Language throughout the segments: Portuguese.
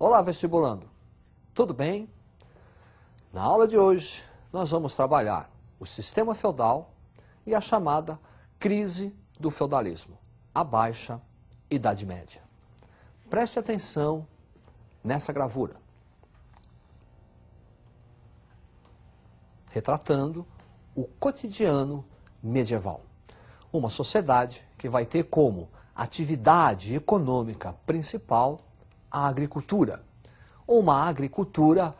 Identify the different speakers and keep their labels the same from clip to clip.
Speaker 1: Olá, vestibulando. Tudo bem? Na aula de hoje, nós vamos trabalhar o sistema feudal e a chamada crise do feudalismo, a Baixa Idade Média. Preste atenção nessa gravura, retratando o cotidiano medieval. Uma sociedade que vai ter como atividade econômica principal a agricultura. Uma agricultura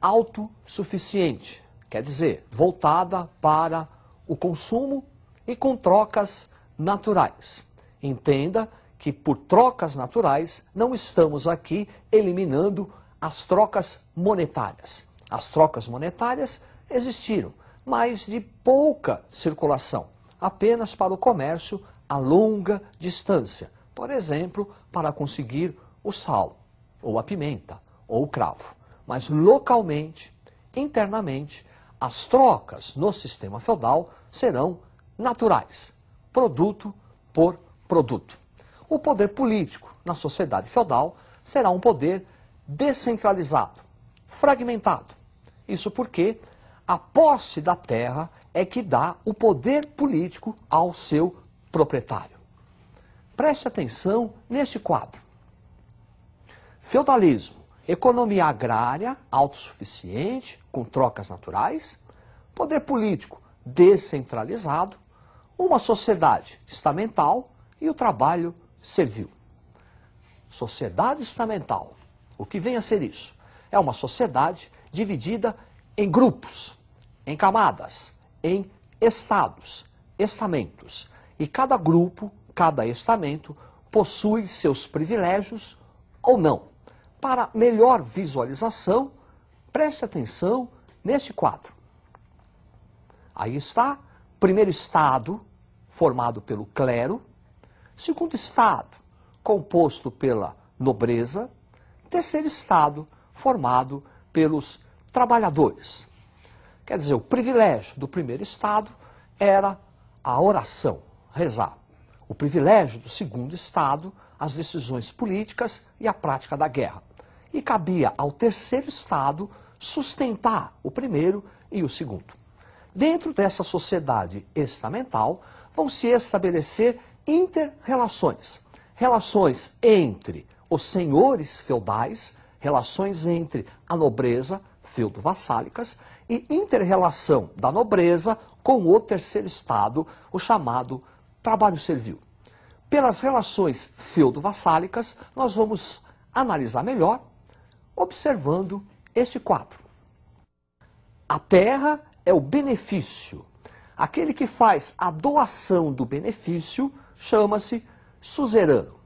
Speaker 1: autossuficiente, quer dizer, voltada para o consumo e com trocas naturais. Entenda que por trocas naturais não estamos aqui eliminando as trocas monetárias. As trocas monetárias existiram, mas de pouca circulação, apenas para o comércio a longa distância. Por exemplo, para conseguir o sal, ou a pimenta, ou o cravo. Mas localmente, internamente, as trocas no sistema feudal serão naturais, produto por produto. O poder político na sociedade feudal será um poder descentralizado, fragmentado. Isso porque a posse da terra é que dá o poder político ao seu proprietário. Preste atenção neste quadro. Feudalismo, economia agrária autossuficiente, com trocas naturais, poder político descentralizado, uma sociedade estamental e o trabalho servil. Sociedade estamental, o que vem a ser isso? É uma sociedade dividida em grupos, em camadas, em estados, estamentos. E cada grupo, cada estamento, possui seus privilégios ou não. Para melhor visualização, preste atenção neste quadro. Aí está, primeiro estado, formado pelo clero, segundo estado, composto pela nobreza, terceiro estado, formado pelos trabalhadores. Quer dizer, o privilégio do primeiro estado era a oração, rezar. O privilégio do segundo estado, as decisões políticas e a prática da guerra. E cabia ao terceiro estado sustentar o primeiro e o segundo. Dentro dessa sociedade estamental, vão se estabelecer inter-relações. Relações entre os senhores feudais, relações entre a nobreza, feudo-vassálicas, e inter-relação da nobreza com o terceiro estado, o chamado trabalho servil. Pelas relações feudo-vassálicas, nós vamos analisar melhor, observando este quadro. A terra é o benefício. Aquele que faz a doação do benefício chama-se suzerano.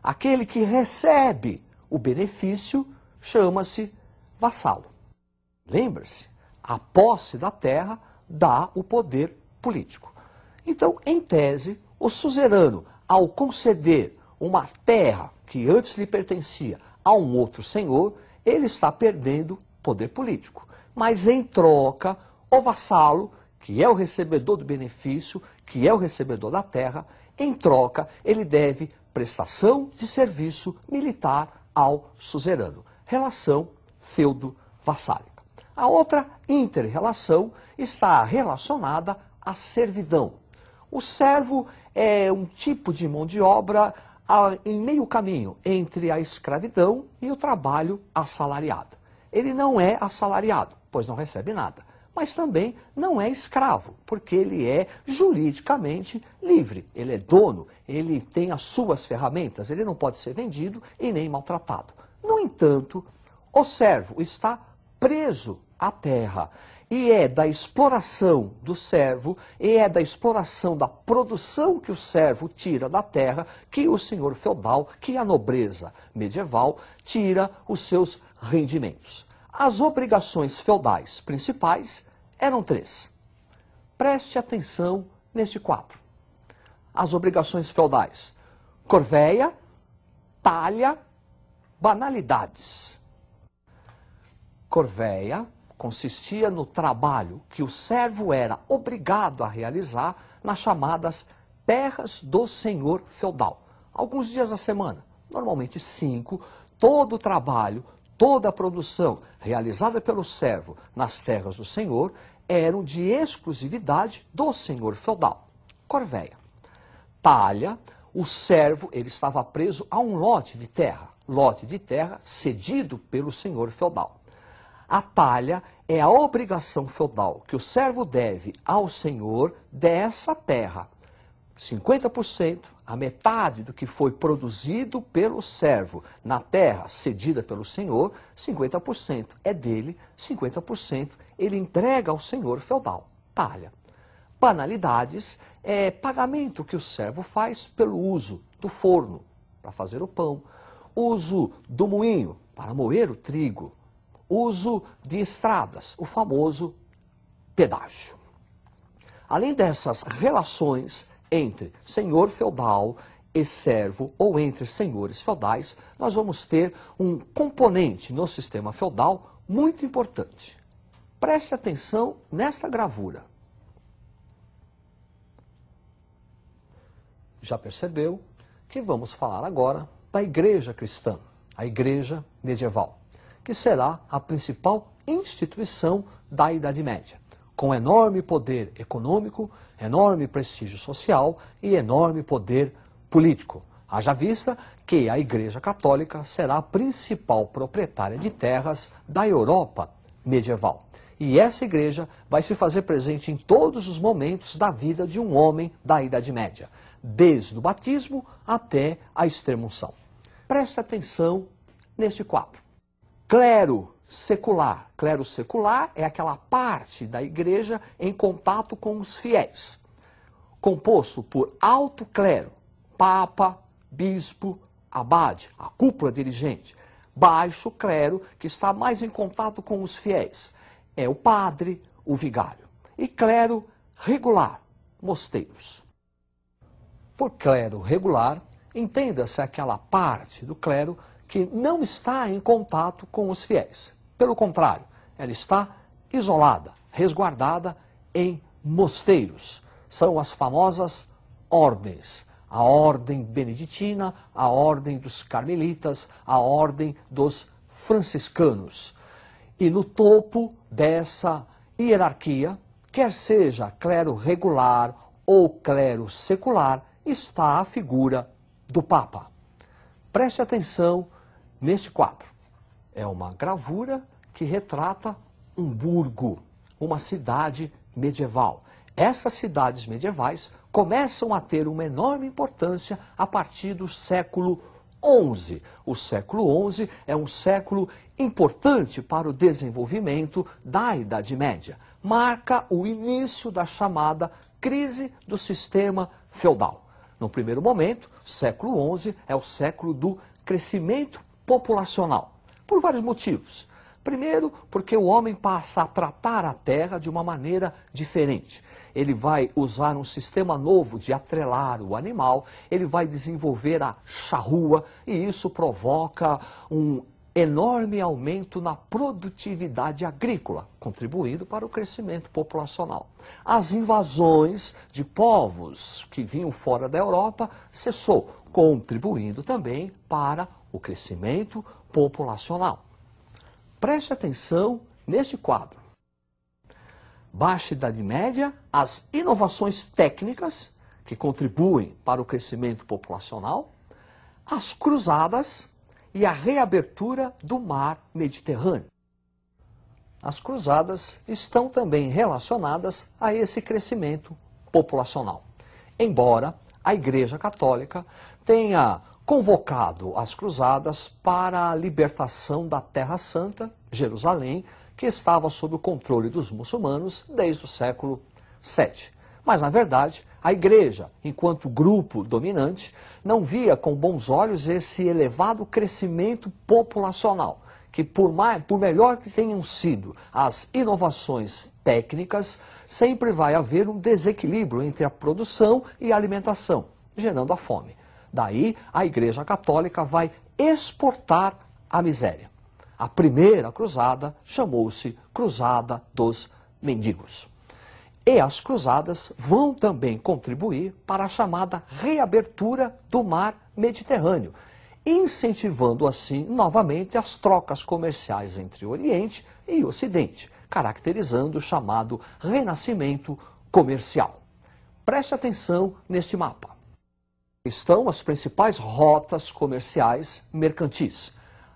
Speaker 1: Aquele que recebe o benefício chama-se vassalo. Lembre-se, a posse da terra dá o poder político. Então, em tese, o suzerano, ao conceder uma terra que antes lhe pertencia a um outro senhor, ele está perdendo poder político. Mas em troca, o vassalo, que é o recebedor do benefício, que é o recebedor da terra, em troca, ele deve prestação de serviço militar ao suzerano. Relação feudo-vassálica. A outra inter-relação está relacionada à servidão. O servo é um tipo de mão de obra em meio caminho entre a escravidão e o trabalho assalariado. Ele não é assalariado, pois não recebe nada, mas também não é escravo, porque ele é juridicamente livre. Ele é dono, ele tem as suas ferramentas, ele não pode ser vendido e nem maltratado. No entanto, o servo está preso à terra. E é da exploração do servo, e é da exploração da produção que o servo tira da terra, que o senhor feudal, que a nobreza medieval, tira os seus rendimentos. As obrigações feudais principais eram 3. Preste atenção neste quadro. As obrigações feudais: corvéia, talha, banalidades. Corvéia consistia no trabalho que o servo era obrigado a realizar nas chamadas terras do senhor feudal. Alguns dias da semana, normalmente 5, todo o trabalho, toda a produção realizada pelo servo nas terras do senhor eram de exclusividade do senhor feudal. Corvéia. Talha, o servo, ele estava preso a um lote de terra cedido pelo senhor feudal. A talha é a obrigação feudal que o servo deve ao senhor dessa terra. 50%, a metade do que foi produzido pelo servo na terra cedida pelo senhor, 50% é dele, 50% ele entrega ao senhor feudal. Talha. Banalidades é pagamento que o servo faz pelo uso do forno para fazer o pão, uso do moinho para moer o trigo, uso de estradas, o famoso pedágio. Além dessas relações entre senhor feudal e servo, ou entre senhores feudais, nós vamos ter um componente no sistema feudal muito importante. Preste atenção nesta gravura. Já percebeu que vamos falar agora da igreja cristã, a igreja medieval, que será a principal instituição da Idade Média, com enorme poder econômico, enorme prestígio social e enorme poder político. Haja vista que a Igreja Católica será a principal proprietária de terras da Europa medieval. E essa igreja vai se fazer presente em todos os momentos da vida de um homem da Idade Média, desde o batismo até a extrema-unção. Preste atenção neste quadro. Clero secular. Clero secular é aquela parte da igreja em contato com os fiéis, composto por alto clero, papa, bispo, abade, a cúpula dirigente. Baixo clero, que está mais em contato com os fiéis, é o padre, o vigário. E clero regular, mosteiros. Por clero regular, entenda-se aquela parte do clero que não está em contato com os fiéis. Pelo contrário, ela está isolada, resguardada em mosteiros. São as famosas ordens. A ordem beneditina, a ordem dos carmelitas, a ordem dos franciscanos. E no topo dessa hierarquia, quer seja clero regular ou clero secular, está a figura do Papa. Preste atenção neste quadro. É uma gravura que retrata um burgo, uma cidade medieval. Essas cidades medievais começam a ter uma enorme importância a partir do século XI. O século XI é um século importante para o desenvolvimento da Idade Média. Marca o início da chamada crise do sistema feudal. No primeiro momento, século XI é o século do crescimento populacional, por vários motivos. Primeiro, porque o homem passa a tratar a terra de uma maneira diferente. Ele vai usar um sistema novo de atrelar o animal, ele vai desenvolver a charrua e isso provoca um enorme aumento na produtividade agrícola, contribuindo para o crescimento populacional. As invasões de povos que vinham fora da Europa cessou, contribuindo também para o crescimento populacional. Preste atenção neste quadro. Baixa Idade Média, as inovações técnicas que contribuem para o crescimento populacional, as cruzadas e a reabertura do mar Mediterrâneo. As cruzadas estão também relacionadas a esse crescimento populacional. Embora a Igreja Católica tenha convocado as cruzadas para a libertação da Terra Santa, Jerusalém, que estava sob o controle dos muçulmanos desde o século VII. Mas, na verdade, a Igreja, enquanto grupo dominante, não via com bons olhos esse elevado crescimento populacional, que por melhor que tenham sido as inovações técnicas, sempre vai haver um desequilíbrio entre a produção e a alimentação, gerando a fome. Daí, a Igreja Católica vai exportar a miséria. A primeira cruzada chamou-se Cruzada dos Mendigos. E as cruzadas vão também contribuir para a chamada reabertura do mar Mediterrâneo. incentivando assim novamente as trocas comerciais entre o Oriente e o Ocidente, caracterizando o chamado renascimento comercial. Preste atenção neste mapa. Estão as principais rotas comerciais mercantis.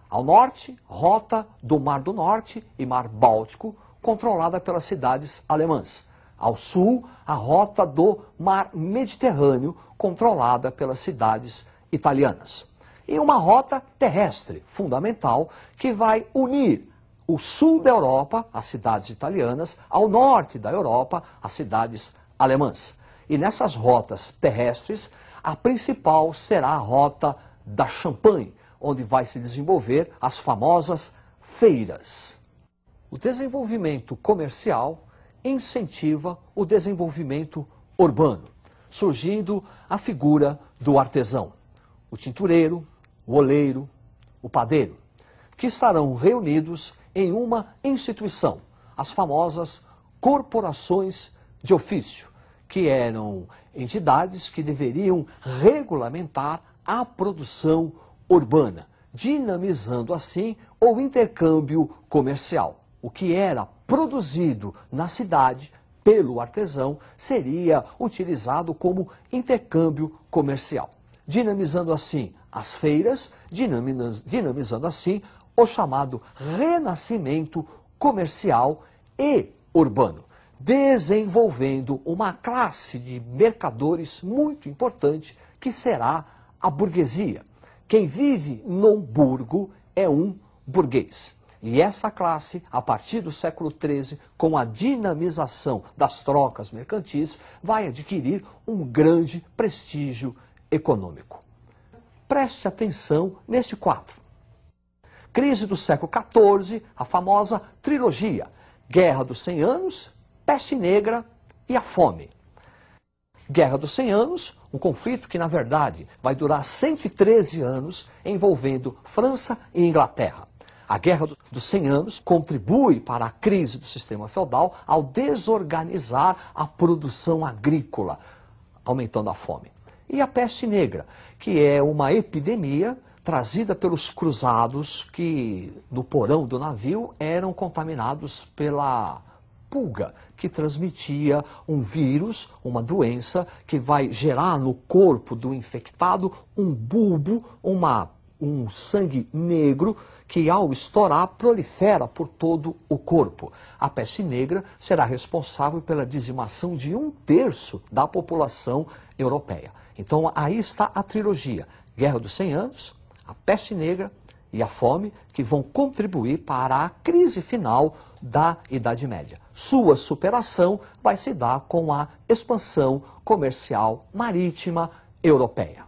Speaker 1: Ao norte, rota do Mar do Norte e Mar Báltico, controlada pelas cidades alemãs. Ao sul, a rota do Mar Mediterrâneo, controlada pelas cidades italianas. E uma rota terrestre fundamental que vai unir o sul da Europa, as cidades italianas, ao norte da Europa, as cidades alemãs. E nessas rotas terrestres, a principal será a rota da Champagne, onde vai se desenvolver as famosas feiras. O desenvolvimento comercial incentiva o desenvolvimento urbano, surgindo a figura do artesão, o tintureiro, o oleiro, o padeiro, que estarão reunidos em uma instituição, as famosas corporações de ofício, que eram entidades que deveriam regulamentar a produção urbana, dinamizando assim o intercâmbio comercial. O que era produzido na cidade pelo artesão seria utilizado como intercâmbio comercial, dinamizando assim as feiras, dinamizando assim o chamado renascimento comercial e urbano, desenvolvendo uma classe de mercadores muito importante que será a burguesia. Quem vive num burgo é um burguês. E essa classe, a partir do século XIII, com a dinamização das trocas mercantis, vai adquirir um grande prestígio econômico. Preste atenção neste quadro. Crise do século XIV, a famosa trilogia, Guerra dos 100 Anos, Peste Negra e a Fome. Guerra dos 100 Anos, um conflito que, na verdade, vai durar 113 anos, envolvendo França e Inglaterra. A Guerra dos 100 Anos contribui para a crise do sistema feudal ao desorganizar a produção agrícola, aumentando a fome. E a Peste Negra, que é uma epidemia trazida pelos cruzados que, no porão do navio, eram contaminados pela pulga, que transmitia um vírus, uma doença, que vai gerar no corpo do infectado um bulbo, um sangue negro, que ao estourar prolifera por todo o corpo. A peste negra será responsável pela dizimação de 1/3 da população europeia. Então aí está a trilogia, Guerra dos 100 Anos, a peste negra e a fome, que vão contribuir para a crise final da Idade Média. Sua superação vai se dar com a expansão comercial marítima europeia.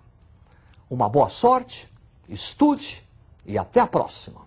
Speaker 1: Uma boa sorte, estude e até a próxima!